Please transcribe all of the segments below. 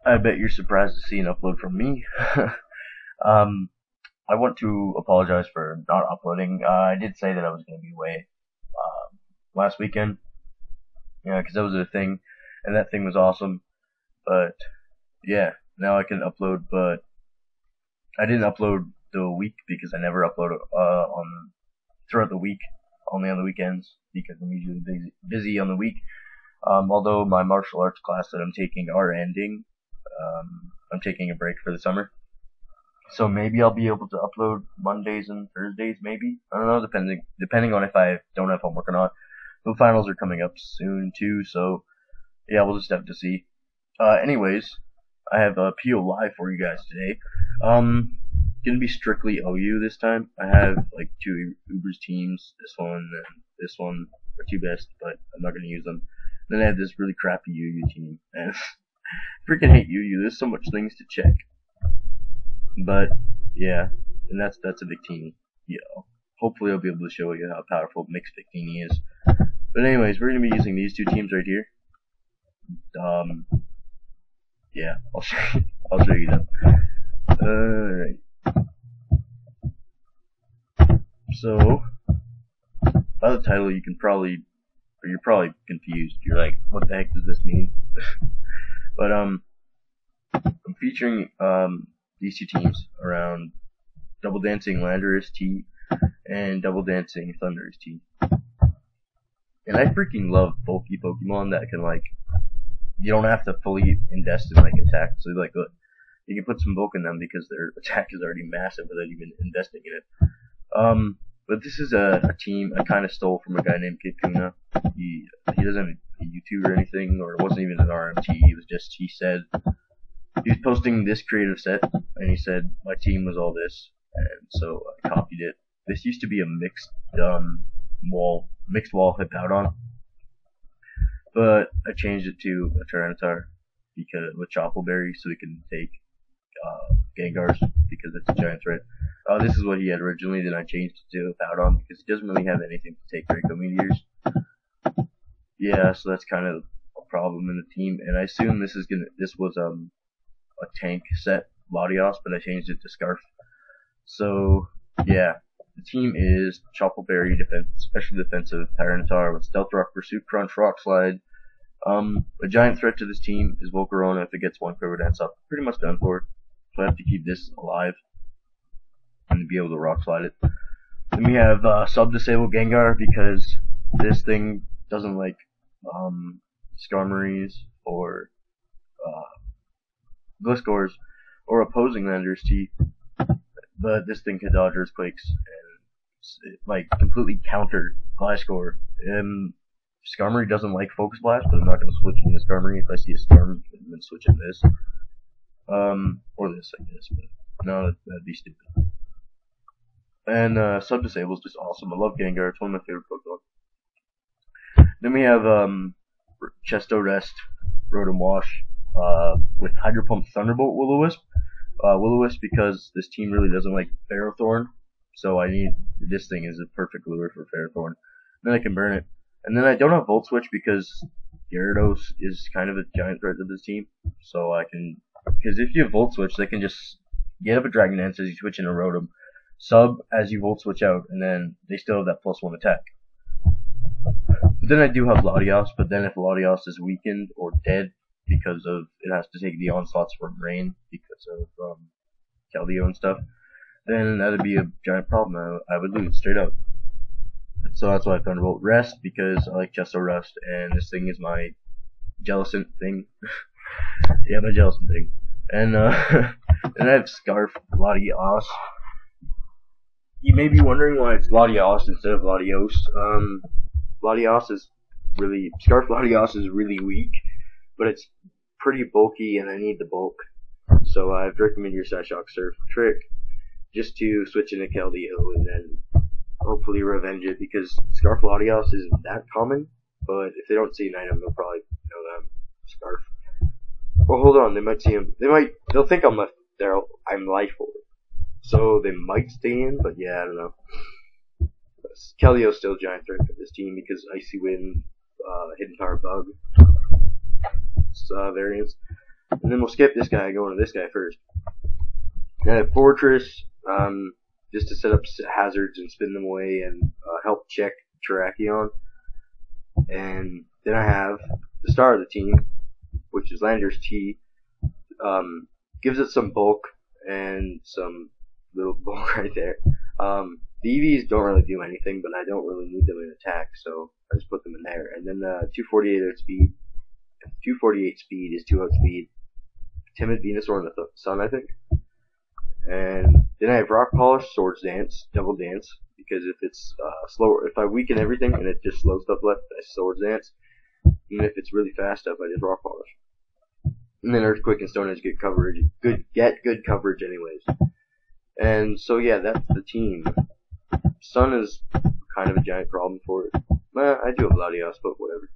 I bet you're surprised to see an upload from me. um, I want to apologize for not uploading. I did say that I was going to be away last weekend, yeah, because that was a thing, and that thing was awesome. But yeah, now I can upload, but I didn't upload the week because I never upload on throughout the week, only on the weekends because I'm usually busy on the week. Although my martial arts class that I'm taking are ending, I'm taking a break for the summer. So maybe I'll be able to upload Mondays and Thursdays, maybe. I don't know, depending on if I don't have homework or not. The finals are coming up soon too, so yeah, we'll just have to see. Anyways, I have a PO live for you guys today. Gonna be strictly OU this time. I have like two Ubers teams. This one and this one are two best, but I'm not gonna use them. Then I have this really crappy UU team, and I freaking hate UU. There's so much things to check. But yeah, and that's a Victini. Yeah, hopefully I'll be able to show you how powerful mixed Victini is. But anyways, we're gonna be using these two teams right here. Yeah, I'll show you them. Alright. So by the title, you're probably confused. You're like, what the heck does this mean? But I'm featuring these two teams around Double Dancing thundurus-t and Double Dancing thundurus-t. And I freaking love bulky Pokemon that can, like, you don't have to fully invest in like attack. So like, look, you can put some bulk in them because their attack is already massive without even investing in it. But this is a team I kind of stole from a guy named Kid Kuna. He doesn't have a YouTube or anything, or it wasn't even an RMT. It was just, he said he was posting this creative set, and he said my team was all this, and so I copied it. This used to be a mixed wall Hippowdon, but I changed it to a Tyranitar because with Choppleberry, so we can take Gengars because it's a giant threat. This is what he had originally. Then I changed it to Hippowdon because he doesn't really have anything to take Draco Meteors. Yeah, so that's kind of a problem in the team. And I assume this was a tank set Latios, but I changed it to Scarf. So yeah, the team is Choppleberry, special defensive Tyranitar with Stealth Rock, Pursuit Crunch, Rock Slide. A giant threat to this team is Volcarona. If it gets one Quiver Dance up, pretty much done for it. So I have to keep this alive and be able to Rock Slide it. Then we have Sub-Disable Gengar because this thing doesn't like Skarmories or Gliscors or opposing thundurus-t, but this thing can dodge Earthquakes and like completely counter Gliscor. Skarmory doesn't like Focus Blast, but I'm not going to switch into Skarmory. If I see a Skarmory, I'm going to switch in this. Or this, I guess, but no, that'd be stupid. And Sub-Disable is just awesome. I love Gengar. It's one of my favorite Pokemon. Then we have Chesto-Rest, Rotom Wash, with Hydro Pump Thunderbolt Will-O-Wisp. Will-O-Wisp because this team really doesn't like Ferrothorn, so I need this thing is a perfect lure for Ferrothorn. Then I can burn it. And then I don't have Volt Switch because Gyarados is kind of a giant threat to this team. So I can, because if you have Volt Switch, they can just get up a Dragon Dance as you switch in a Rotom, sub as you Volt Switch out, and then they still have that +1 attack. But then I do have Latios, but then if Latios is weakened or dead because of, it has to take the onslaughts from Rain because of Keldeo and stuff, then that would be a giant problem. I would lose straight up. So that's why I Thunderbolt Rest, because I like Chesto-Rest, and this thing is my Jellicent thing. Yeah, my Jellicent thing. And and I have Scarf Latios. You may be wondering why it's Latios instead of Latios. Latios is really, Scarf Latios is really weak, but it's pretty bulky, and I need the bulk. So I've recommended your Psyshock Surf Trick just to switch into Keldeo and then hopefully revenge it, because Scarf Latios isn't that common, but if they don't see an item, they'll probably know that I'm Scarf. Well, hold on, they might see him. They'll think I'm lifeful. So they might stay in, but yeah, I don't know. Keldeo's still a giant threat for this team because Icy Wind, Hidden Power Bug variants. And then we'll skip this guy, go into this guy first. Then I have Fortress, just to set up hazards and spin them away and help check Terrakion. And then I have the star of the team, which is thundurus-t. Gives it some bulk and some little bulk right there. The EVs don't really do anything, but I don't really need them in attack, so I just put them in there. And then 248 outspeed. 248 speed is 2 outspeed. Timid Venusaur in the sun, I think. And then I have Rock Polish, Swords Dance, Double Dance, because if it's slower, if I weaken everything and it just slows stuff left, I Swords Dance. And if it's really fast stuff, I just Rock Polish. And then Earthquake and Stone Edge get coverage, good coverage anyways. And so yeah, that's the team. Sun is kind of a giant problem for it. I do have Latios, but whatever.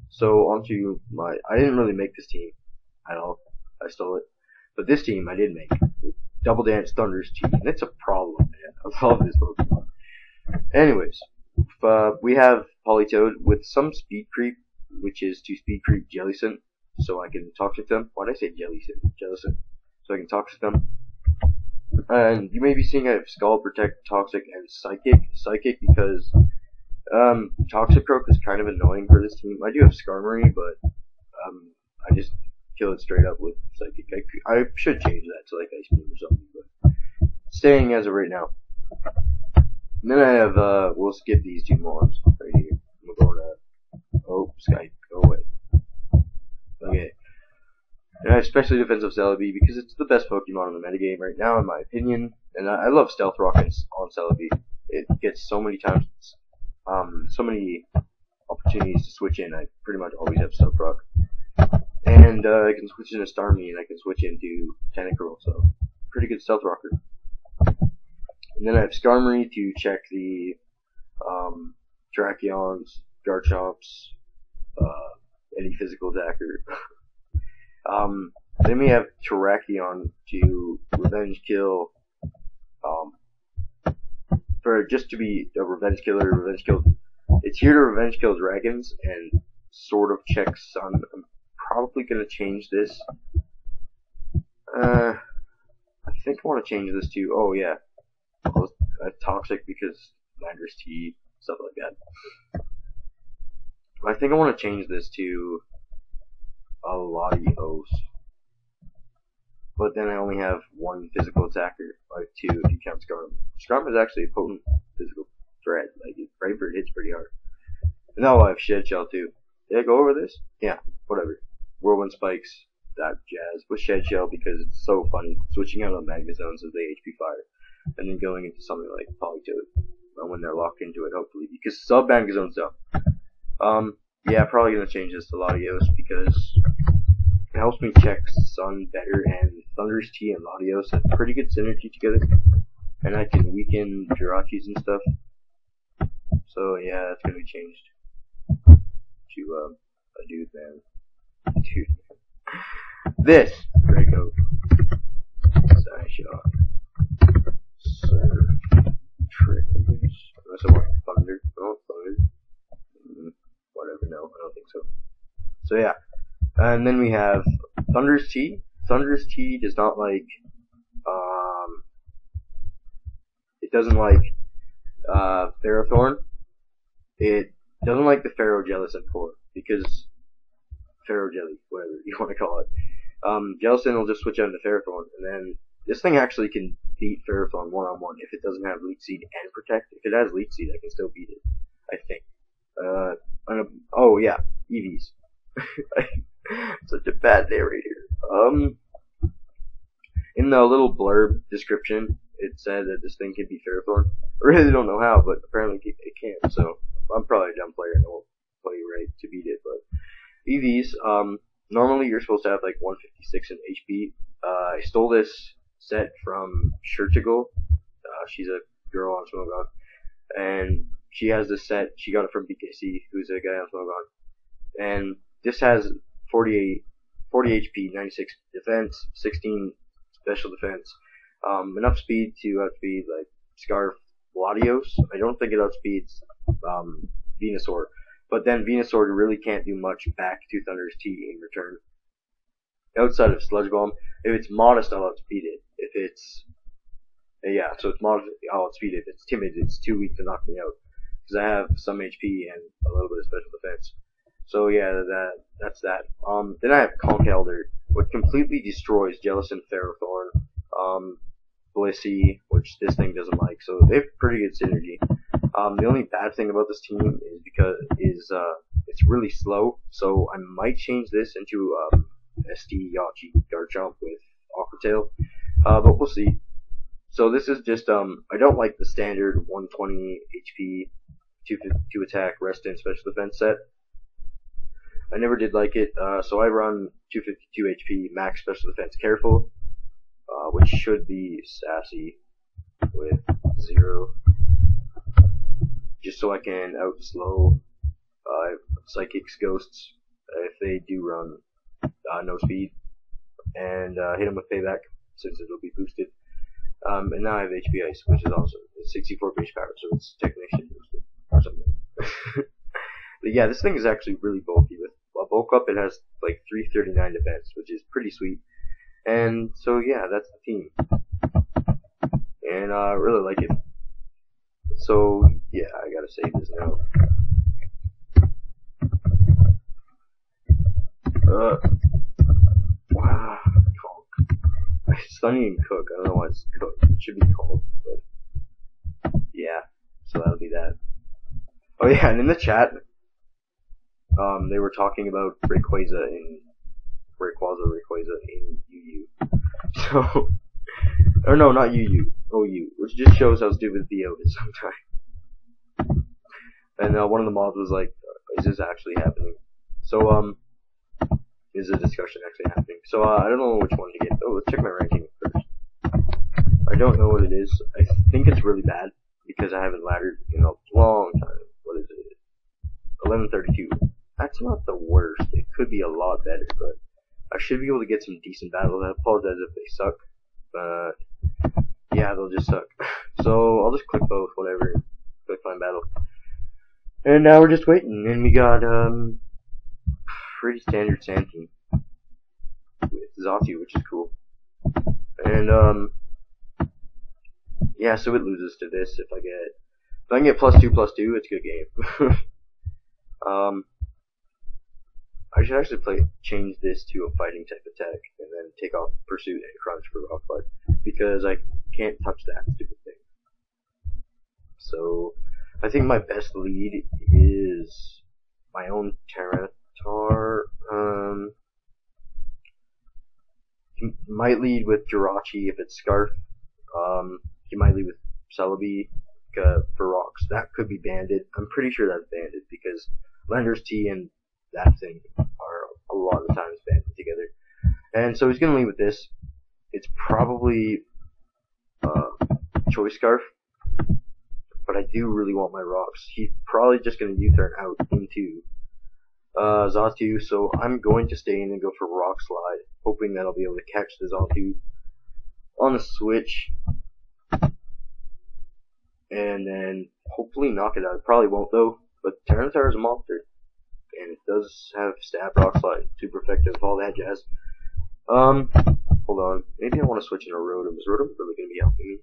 So onto my, I didn't really make this team at all. I stole it. But this team I did make. Double Dance thundurus-t, and it's a problem, man. I love this Pokemon. Anyways, we have Politoed with some speed creep, which is to speed creep Jellicent, so I can toxic them. Why did I say Jellicent? So I can toxic them. And you may be seeing I have Scald, Protect, Toxic, and Psychic. Psychic because Toxicroak is kind of annoying for this team. I do have Skarmory, but I just kill it straight up with Psychic. I should change that to like Ice Beam or something, but staying as of right now. And then I have, we'll skip these two mobs right here. We're going to, oh, Skype, go away. Okay. And I have Specially Defensive Celebi because it's the best Pokemon in the metagame right now, in my opinion. And I love Stealth Rock on Celebi. It gets so many times, so many opportunities to switch in. I pretty much always have Stealth Rock. And I can switch into Starmie, and I can switch into Tentacruel, so pretty good Stealth Rocker. And then I have Skarmory to check the Terrakions, Garchomps, any physical attacker. Then we have Terrakion to revenge kill, for just to be a revenge killer, revenge kill. It's here to revenge kill dragons and sort of check Sun. I'm probably gonna change this. I think I want to change this to, oh yeah, Toxic because thundurus-t, stuff like that. I think I want to change this to a Latios. But then I only have one physical attacker, like two if you count Skarm. Skarm is actually a potent physical threat. Like, Brave-Bird hits pretty hard. And now I have Shed Shell too. Did I go over this? Yeah, whatever. Whirlwind Spikes, that jazz. With Shed Shell because it's so funny. Switching out on Magnezones as they HP fire. And then going into something like Politoed. When they're locked into it, hopefully. Because sub Magnezones don't. Yeah, probably gonna change this to Latios because it helps me check Sun better, and thundurus-t and Latios have pretty good synergy together. And I can weaken Jirachis and stuff. So yeah, that's gonna be changed to a dude, man. Dude. This Draco. Psyshock. Trick. Unless I want Thunder. Oh, Thunder. Whatever, no, I don't think so. So yeah. And then we have thundurus-t. thundurus-t does not like, it doesn't like, Ferrothorn. It doesn't like the Jellicent core, because, Jelly, whatever you want to call it. Jellicent will just switch out into Ferrothorn, and then, this thing actually can beat Ferrothorn one-on-one if it doesn't have Leech Seed and Protect. If it has Leech Seed, I can still beat it, I think. Oh yeah, EVs. Such a bad narrator. In the little blurb description, it said that this thing can be Ferrothorn. I really don't know how, but apparently it can. So I'm probably a dumb player and I won't play right to beat it. But EVs, normally you're supposed to have like 156 in HP. I stole this set from Shirtigal. She's a girl on Smogon, and she has this set. She got it from BKC, who's a guy on Smogon. And this has 48 HP, 96 defense, 16 special defense. Enough speed to outspeed like Scarf Latios. I don't think it outspeeds Venusaur. But then Venusaur really can't do much back to thundurus-t in return. outside of Sludge Bomb. If it's modest, I'll outspeed it. If it's yeah, so it's modest, I'll outspeed it. If it's timid, it's too weak to knock me out because I have some HP and a little bit of special defense. So yeah, that's that. Then I have Conch Elder, which completely destroys Jellicent, Ferrothorn, Blissey, which this thing doesn't like. So they have pretty good synergy. The only bad thing about this team is it's really slow. So I might change this into ST Yachi Garchomp with Aqua Tail, but we'll see. So this is just I don't like the standard 120 HP, 252 attack, rest and special defense set. I never did like it, so I run 252 HP, max special defense, careful, which should be sassy with 0, just so I can outslow psychics, ghosts if they do run no speed, and hit them with payback since it'll be boosted. And now I have HP Ice, which is awesome. It's 64 base power, so it's technician boosted or something. But yeah, this thing is actually really bulky. With a bulk up, it has like 339 defense, which is pretty sweet. And so yeah, that's the team. And I really like it. So yeah, I gotta save this now. Wow, it's not even cook. I don't know why it's cooked. It should be cold, but yeah. So that'll be that. Oh yeah, and in the chat, they were talking about Rayquaza in UU. So, or no, not UU, OU, which just shows how stupid Theo is sometimes. And one of the mobs was like, "Is this actually happening?" So, is the discussion actually happening? So, I don't know which one to get. Oh, let's check my ranking first. I don't know what it is. I think it's really bad because I haven't laddered in a long time. What is it? 1132. That's not the worst. It could be a lot better, but I should be able to get some decent battles. I apologize if they suck, but yeah, they'll just suck. So I'll just click both, whatever. Click find battle. And now we're just waiting, and we got pretty standard Sand Team with Zatu, which is cool. And yeah, so it loses to this if I can get +2/+2, it's a good game. I should actually change this to a fighting type attack, and then take off Pursuit and Crunch for Rock Slide, because I can't touch that stupid thing. So, I think my best lead is my own Tyranitar. He might lead with Jirachi if it's Scarf. He might lead with Celebi for rocks. That could be banded. I'm pretty sure that's banded because thundurus-t and that thing are a lot of times banded together. And so he's gonna lead with this. It's probably Choice Scarf, but I do really want my rocks. He's probably just gonna U-turn out into Zatu, so I'm going to stay in and go for Rock Slide, hoping that I'll be able to catch the Zatu on the switch, and then hopefully knock it out. It probably won't though, but Tyranitar is a monster, and it does have Stab, Rock Slide, super effective, all that jazz. Hold on, maybe I want to switch into Rotom. Is Rotom really going to be helping me?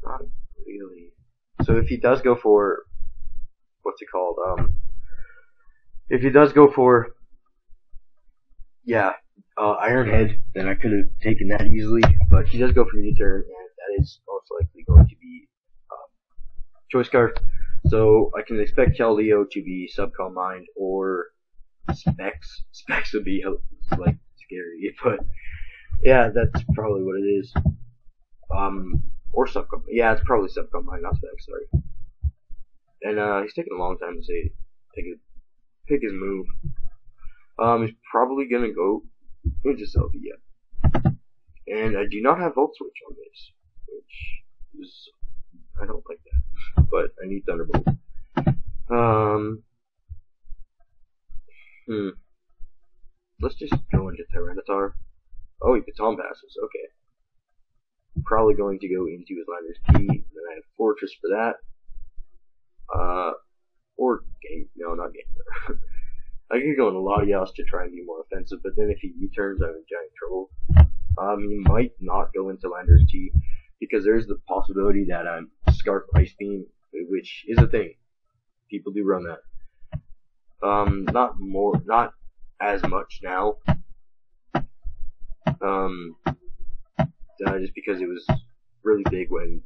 Not really. So if he does go for, what's it called, if he does go for, yeah, Iron Head, then I could have taken that easily, but he does go for U-turn, and that is most likely going to be Choice Scarf. So I can expect Keldeo to be Subcom Mind or Specs. Specs would be like scary, but yeah, that's probably what it is. Or Subcom. Yeah, it's probably Subcom Mind, not Specs. Sorry. And he's taking a long time to say pick his move. He's probably gonna go into Celebi, yeah. And I do not have Volt Switch on this, which is, I don't like that, but I need Thunderbolt. Let's just go into Tyranitar. Oh, he Baton Passes, okay. Probably going to go into his thundurus-t, then I have Fortress for that. Or Game, no, not Game. I could go in a lot of yachts to try and be more offensive, but then if he U-turns, I'm in giant trouble. He might not go into Landers T, because there's the possibility that I'm Scarf Ice Beam, which is a thing. People do run that. Not as much now. Just because it was really big when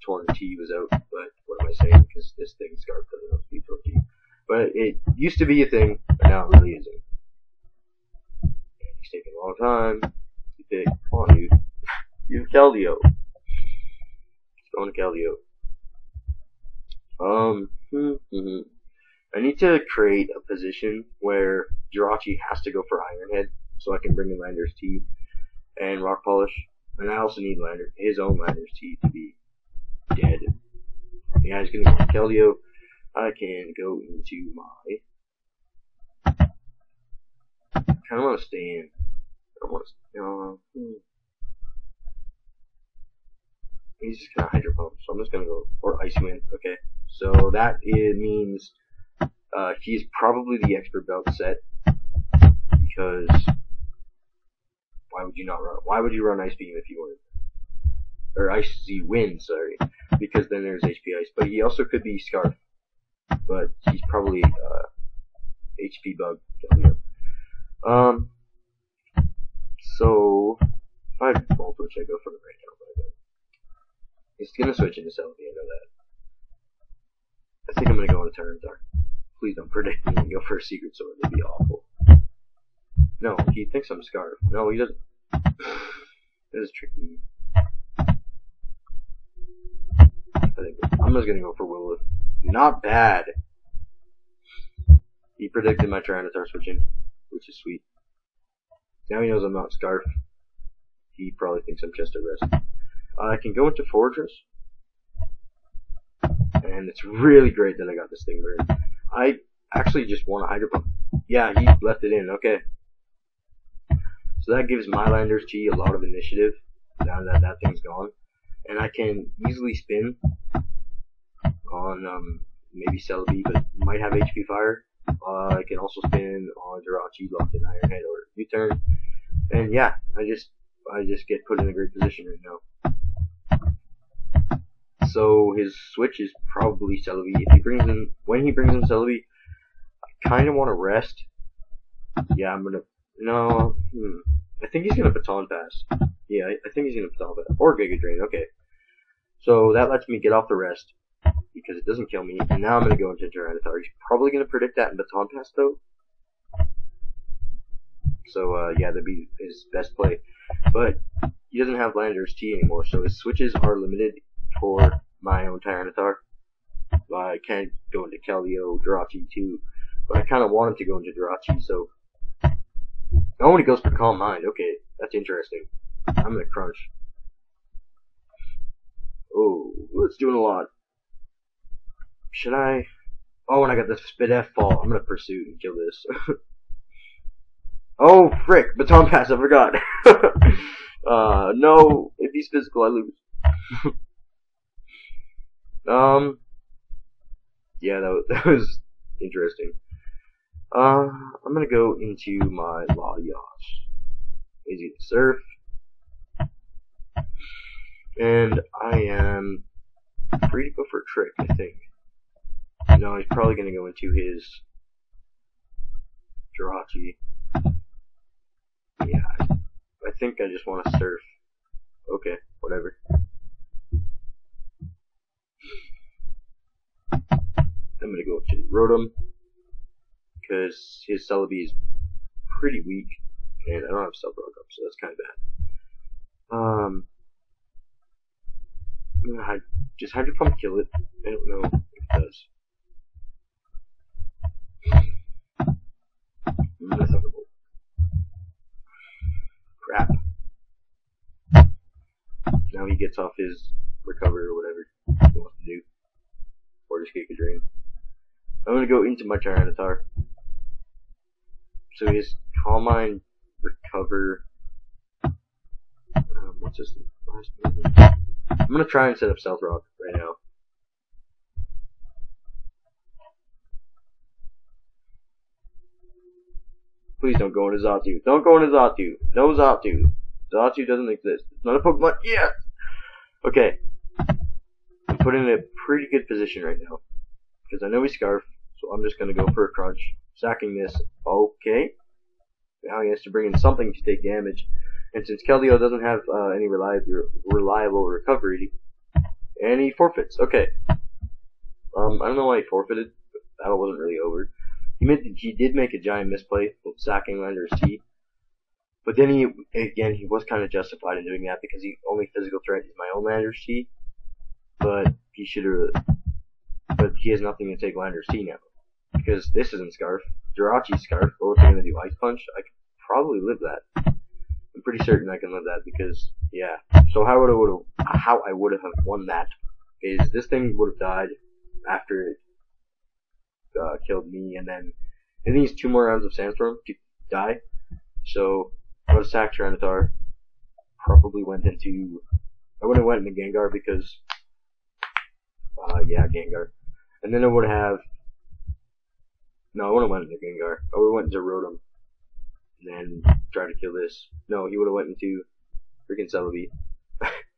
Torn T was out, but what am I saying? Because this thing Scarf doesn't have to be Torn T. But it used to be a thing, but now it really isn't. And he's taking a long time to pick. Come on, dude. You have Keldeo. Let's go into Keldeo. I need to create a position where Jirachi has to go for Iron Head, so I can bring in Landers T and Rock Polish. And I also need his own Landers T to be dead. Yeah, he's gonna go Keldeo. I can go into my. I kind of want to stay in. I want to. He's just gonna Hydro Pump, so I'm just gonna go or Icy Wind. Okay, so that means he's probably the expert belt set, because why would you not run? Why would you run Ice Beam if you wanted? Or Icy Wind, sorry, because then there's HP Ice. But he also could be Scarf, but he's probably HP Bug. So if I had Volt, which I go for it right now, but it's gonna switch into Celebi, I know that. I think I'm gonna go into Tyranitar. Please don't predict me and go for a Secret Sword, that'd be awful. No, he thinks I'm Scarf. No, he doesn't. That is tricky. I'm just gonna go for Will. Not bad. He predicted my Tyranitar switching, which is sweet. Now he knows I'm not Scarf. He probably thinks I'm Chester Rest. I can go into Fortress. And it's really great that I got this thing burned. I actually just want a Hydro Pump. Yeah, he left it in, okay. So that gives my Landers T a lot of initiative, now that that thing's gone. And I can easily spin on maybe Celebi, but might have HP Fire. I can also spin on Jirachi, locked in Iron Head, or U-turn. And yeah, I just get put in a great position right now. So his switch is probably Celebi. When he brings in Celebi, I kind of want to rest. Yeah, I think he's gonna Baton Pass. Yeah, I think he's gonna Baton Pass or Giga Drain. Okay, so that lets me get off the rest because it doesn't kill me. And now I'm gonna go into Tyranitar. He's probably gonna predict that in Baton Pass though. So yeah, that'd be his best play. But he doesn't have Landers T anymore, so his switches are limited for my own Tyranitar. I can't go into Keldeo, Jirachi too, but I kind of want him to go into Jirachi, so. Oh, when he goes for Calm Mind, okay, that's interesting. I'm gonna crunch. Oh, it's doing a lot. Should I? Oh, and I got the Spit F fall. I'm gonna pursue and kill this. Oh, frick! Baton Pass, I forgot. No, if he's physical, I lose. Yeah, that was interesting. I'm gonna go into my Latias. Easy to surf. And I am free to go for a trick, I think. No, he's probably gonna go into his Jirachi. Yeah, I think I just want to surf. Okay, whatever. I'm gonna go to Rotom, because his Celebi is pretty weak, and I don't have Stealth Rock up, so that's kind of bad. Just Hydro Pump kill it? I don't know if it does. Thunderbolt. Crap. Now he gets off his recover or whatever he wants to do. Or just Giga Drain. I'm gonna go into my Tyranitar. So his Calm Mind, recover. What's his last movement? I'm gonna try and set up Stealth Rock right now. Please don't go into Xatu. Don't go into Xatu. No Xatu. Xatu doesn't exist. It's not a Pokemon. Yeah! Okay. I'm put in a pretty good position right now. Because I know he's Scarf, so I'm just gonna go for a Crunch. Sacking this. Okay. Now he has to bring in something to take damage. And since Keldeo doesn't have any reliable recovery, and he forfeits. Okay. I don't know why he forfeited. But the battle wasn't really over. He did make a giant misplay with sacking thundurus-t. But then he was kind of justified in doing that because the only physical threat is my own thundurus-t. But he should have. But he has nothing to take thundurus-t now. Because this isn't Scarf. Jirachi's Scarf. Both are going to do Ice Punch. I could probably live that. I'm pretty certain I can live that because, yeah. So how I would have won that is this thing would have died after it killed me, and then it needs 2 more rounds of Sandstorm to die. So I would have sacked Tyranitar. Probably went into. I wouldn't have went into Gengar because, yeah, Gengar. And then I would have. No, I wouldn't have went into Gengar. I would have went into Rotom. And then tried to kill this. No, he would have went into freaking Celebi.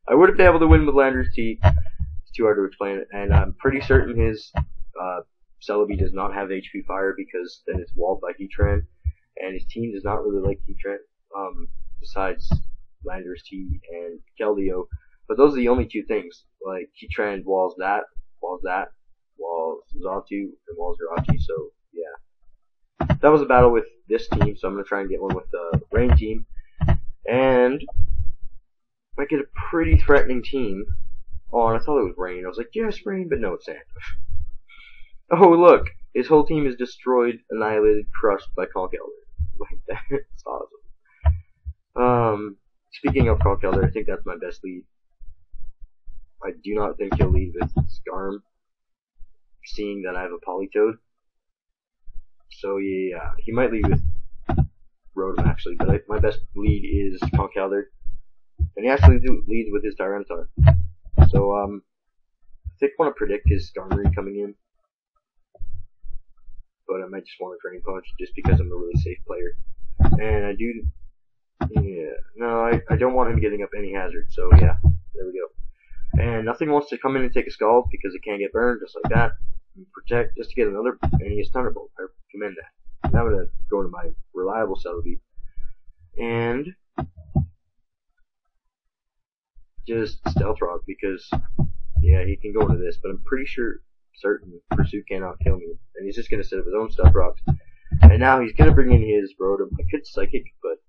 I would have been able to win with thundurus-t. It's too hard to explain it. And I'm pretty certain his Celebi does not have HP Fire because then it's walled by Heatran. And his team does not really like Heatran. Besides thundurus-t and Keldeo. But those are the only 2 things. Like, Heatran walls that, walls Xatu, and walls Jirachi. So, yeah. That was a battle with this team, so I'm going to try and get one with the Rain team. And I get a pretty threatening team. Oh, and I thought it was Rain. I was like, yes, Rain, but no, it's Sand. Oh, look. His whole team is destroyed, annihilated, crushed by Conkeldurr. Like, that's awesome. Speaking of Conkeldurr, I think that's my best lead. I do not think he'll lead with Skarm, seeing that I have a Politoed. So yeah, he might lead with Rotom actually, but my best lead is Conkeldurr, and he actually leads with his Tyranitar. So I think I want to predict his Skarmory coming in, but I might just want to Drain Punch just because I'm a really safe player, and I do. Yeah, no, I don't want him getting up any hazard. So yeah, there we go. And nothing wants to come in and take a Scald because it can't get burned, just like that. Protect just to get another, and he has Thunderbolt. I recommend that. Now I'm gonna go into my reliable Celebi and just Stealth Rock because yeah, he can go into this, but I'm pretty certain Pursuit cannot kill me, and he's just gonna set up his own Stealth Rocks. And now he's gonna bring in his Rotom. I could Psychic, but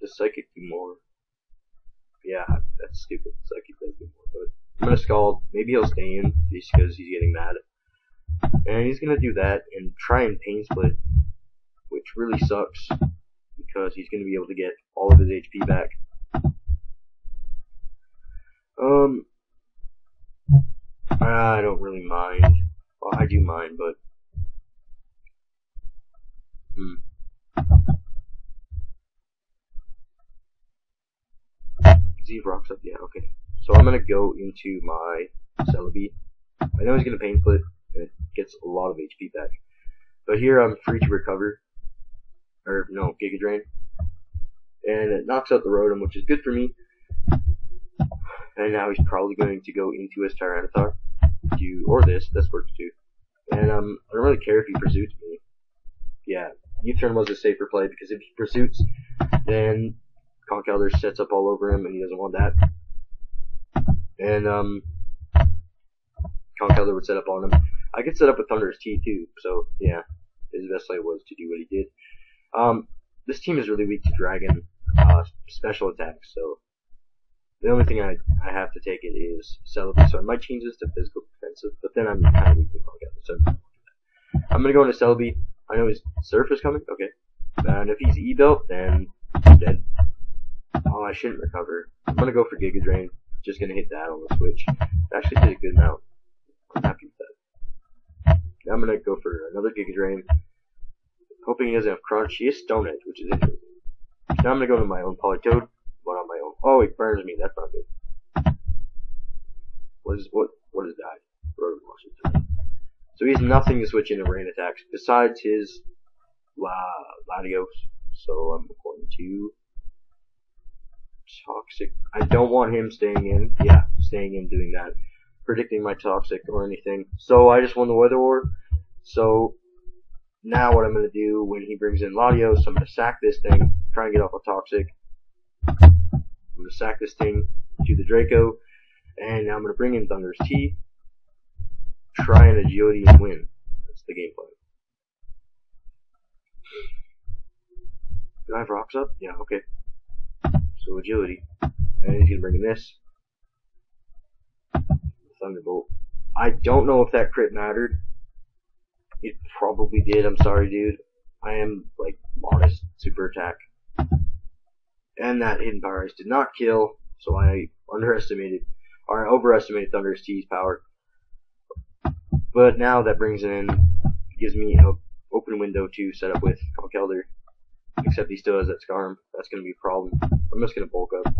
does Psychic do more? Yeah, that's stupid. Psychic does do more, but I'm gonna Scald. Maybe he'll stay in just because he's getting mad. And he's gonna do that and try and Pain Split, which really sucks because he's gonna be able to get all of his HP back. I don't really mind. Well, I do mind, but Z rocks up. Yeah, okay. So I'm gonna go into my Celebi. I know he's gonna Pain Split, and it gets a lot of HP back. But here I'm free to recover, or no, Giga Drain, and it knocks out the Rotom, which is good for me. And now he's probably going to go into his Tyranitar, or this works too. And I don't really care if he pursues me. Yeah, U-turn was a safer play because if he pursues, then Conkeldurr sets up all over him, and he doesn't want that. And Conkeldurr would set up on him. I could set up with thundurus-t too, so yeah, his best play was to do what he did. This team is really weak to Dragon special attacks, so the only thing I have to take it is Celebi, so I might change this to physical defensive, but then I'm kind of weak to Conkeldurr, so I'm gonna go into Celebi. I know his Surf is coming, okay, and if he's E-Belt, then he's dead. Oh, I shouldn't recover. I'm gonna go for Giga Drain. Just gonna hit that on the switch. It actually did a good amount. I'm happy with that. Now I'm gonna go for another Giga Drain. Hoping he doesn't have Crunch. He has Stone Edge, which is interesting. Now I'm gonna go to my own Politoed. One on my own. Oh, he burns me. That's not good. What has died? Rotom washes. So he has nothing to switch into rain attacks besides his Latios. So I'm going to Toxic. I don't want him staying in. Yeah, staying in, doing that. Predicting my Toxic or anything. So I just won the Weather War. So now what I'm going to do when he brings in Latios, I'm going to sack this thing, try and get off a Toxic. I'm going to sack this thing to the Draco, and now I'm going to bring in thundurus-t, try an agility and win. That's the game plan. Do I have rocks up? Yeah, okay. So agility. And he's going to bring in this. Thunderbolt. I don't know if that crit mattered. It probably did. I'm sorry, dude. I am, like, modest super attack. And that hidden power ice did not kill, so I overestimated thundurus-t's power. But now that brings in, gives me an open window to set up with Conkeldurr. Except he still has that Scarm. That's going to be a problem. I'm just going to bulk up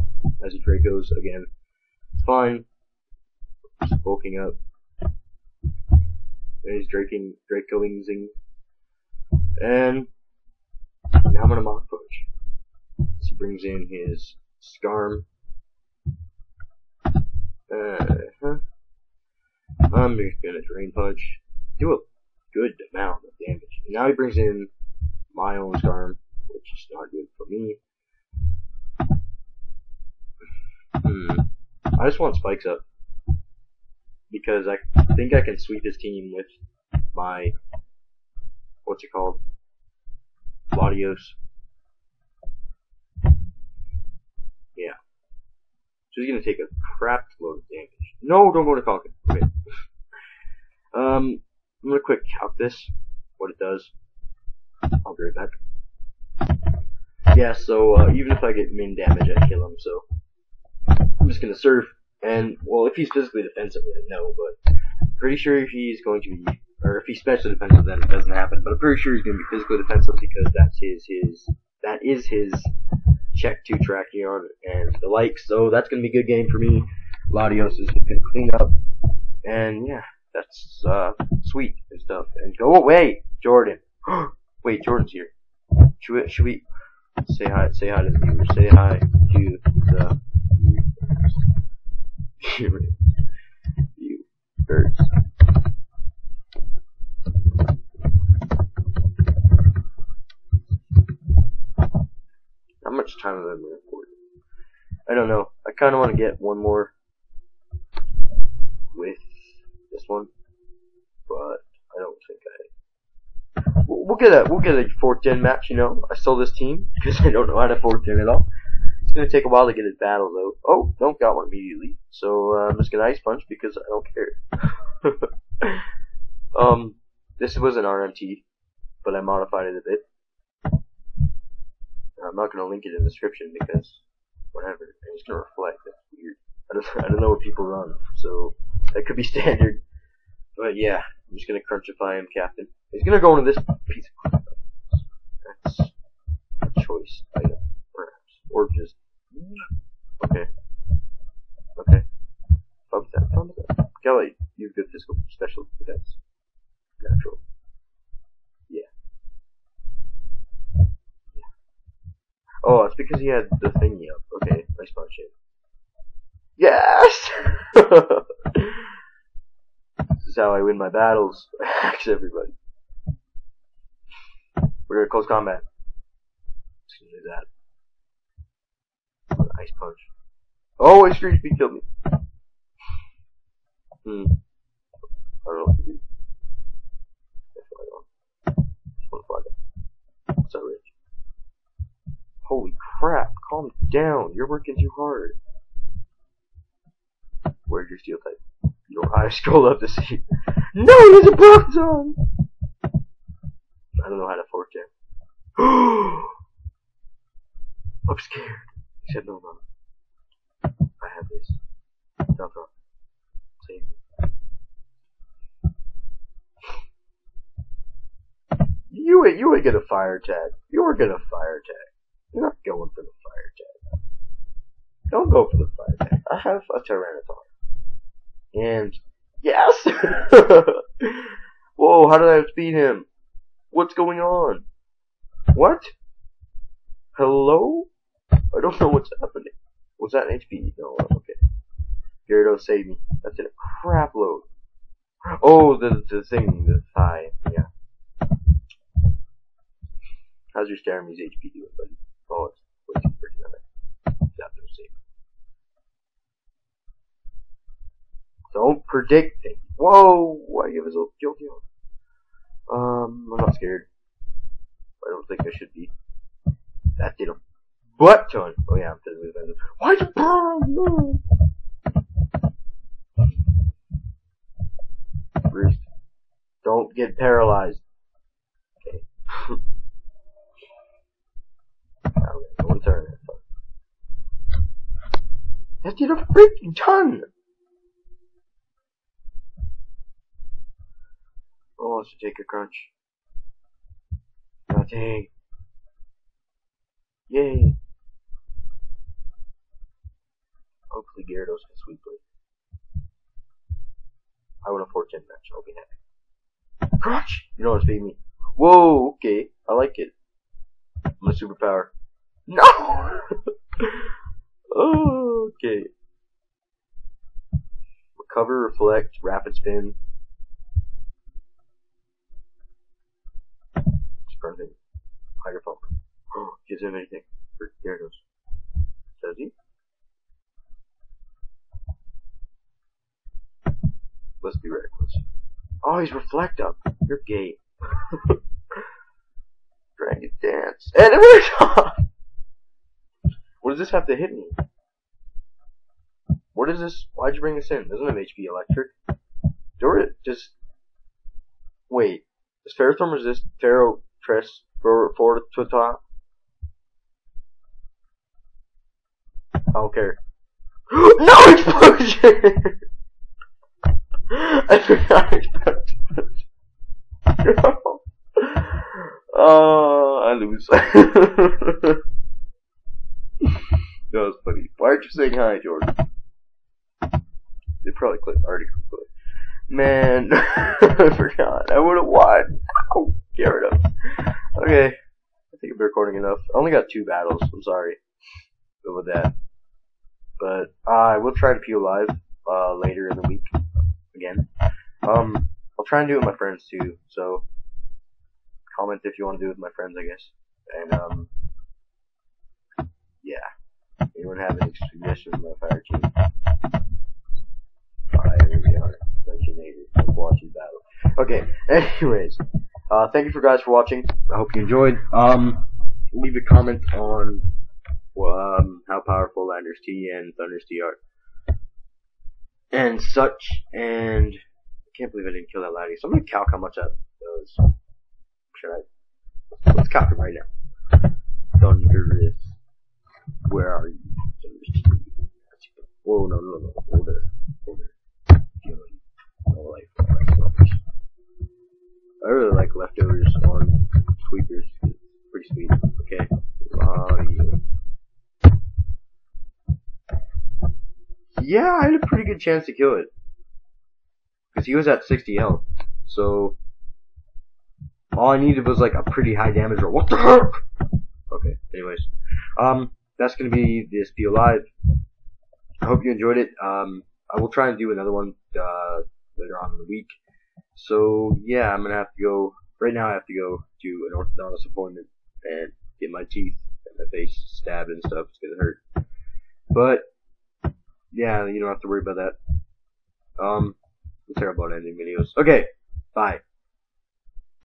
as the Dracos again. It's fine. Just bulking up. And he's Dracoing. And now I'm going to Mach Punch. So he brings in his Scarm. I'm just going to Drain Punch. Do a good amount of damage. And now he brings in my own Scarm, which is not good for me. I just want spikes up. Because I think I can sweep his team with my, what's it called? Latios. Yeah. So he's gonna take a crap load of damage. No, don't go to Falcon. Okay. I'm gonna quick count this, what it does. I'll be right back. Yeah, so even if I get min damage, I kill him, so I'm just gonna surf. And, well, if he's physically defensive, then no, but pretty sure if he's going to be, or if he's specially defensive, then it doesn't happen, but I'm pretty sure he's going to be physically defensive because that is his check 2 Tracheon and the like, so that's going to be a good game for me. Latios is going to clean up, and yeah, that's, sweet and stuff. And go away, Jordan. Wait, Jordan's here. Should we say hi to the viewers, say hi to the viewers. How much time have I been recording? I don't know. I kind of want to get one more with this one, but I don't think we'll get a 4th gen match. You know, I stole this team because I don't know how to 4th gen at all. It's gonna take a while to get his battle though. Oh, don't got one immediately. So I'm just gonna Ice Punch because I don't care. This was an RMT, but I modified it a bit. I'm not gonna link it in the description because whatever. I'm just gonna reflect. That's weird. I don't know what people run, so that could be standard. But yeah, I'm just gonna crunchify him, Captain. He's gonna go into this piece of crap. That's a choice item, perhaps, or just okay. Thumbs down. Kelly, you have good physical special defense. Natural. Yeah. Oh, it's because he had the thingy up. Okay, nice punch in. Yes! This is how I win my battles. Axe everybody. We're gonna close combat. Just gonna do that. Ice punch. Oh, his street speed killed me. I don't know what to do. What's that rage? Holy crap, calm down. You're working too hard. Where's your steel type? I scroll up to see. No, there's a bronze on! I don't know how to 4th gen. I'm scared. He said no. I have this. Stop. Save me. You ain't gonna fire tag. You were gonna fire tag. You're not going for the fire tag. Don't go for the fire tag. I have a Tyranitar. And yes! Whoa, how did I outspeed him? What's going on? What? Hello? I don't know what's happening. Was that an HP? No, okay. Gyarados, save me. That's in a crap load. Oh, the thing, the thigh. Yeah. How's your Staramy's HP doing, buddy? Oh, it's way too freaking high. That's no save. Don't predict things. Whoa! Why give us a joking? I'm not scared. I don't think I should be. That did a butt ton. Oh yeah, I'm totally offended. Why'd you burn? Roost. Don't get paralyzed. Okay. One turn. That did a freaking ton! Oh, I should take a crunch. Nothing. Yay. Hopefully Gyarados can sweep it. I win a 4-10 match, I'll be happy. Crunch! You know what's beating me. Whoa, okay. I like it. My superpower. No! Oh, okay. Recover, reflect, rapid spin. Sprinting. Hydro pump. Oh, gives him anything. For Gyarados. Does he? Let's be reckless. Oh, he's reflect up. You're gay. Dragon dance. And it worked off! What does this have to hit me? What is this? Why'd you bring this in? Doesn't have HP electric. Or just wait. Does Ferrothorn resist Ferro Tress for to top? I don't care. No explosion! I forgot explosion. No. Oh, I lose. That was funny. Why aren't you saying hi, Jordan? They probably already clicked. Man, I forgot. I would have won. Ow, Gyarados. Okay, I think I've been recording enough. I only got 2 battles. I'm sorry. Go with that. But I will try to PO live later in the week again. I'll try and do it with my friends too. So comment if you want to do it with my friends, I guess. And yeah. Anyone have any suggestions for my fire team? Alright, here we are. Watching battle. Okay, anyways. Thank you guys for watching. I hope you enjoyed. Leave a comment on how powerful thundurus-t and thundurus-t are. And such, and I can't believe I didn't kill that laddie. So I'm gonna calc how much that does. Should I? Let's calc it right now. Thundurus. Where are you? Whoa, no. Hold it. I really like leftovers on sweepers. Pretty sweet. Okay. Yeah, I had a pretty good chance to kill it. Because he was at 60 health. So all I needed was like a pretty high damage roll. What the heck? Okay, anyways. That's gonna be this PO Live. I hope you enjoyed it. I will try and do another one later on in the week. So yeah, I'm gonna have to go. Right now, I have to go to an orthodontist appointment and get my teeth and my face stabbed and stuff. It's gonna hurt. But yeah, you don't have to worry about that. Terrible at ending videos. Okay, bye.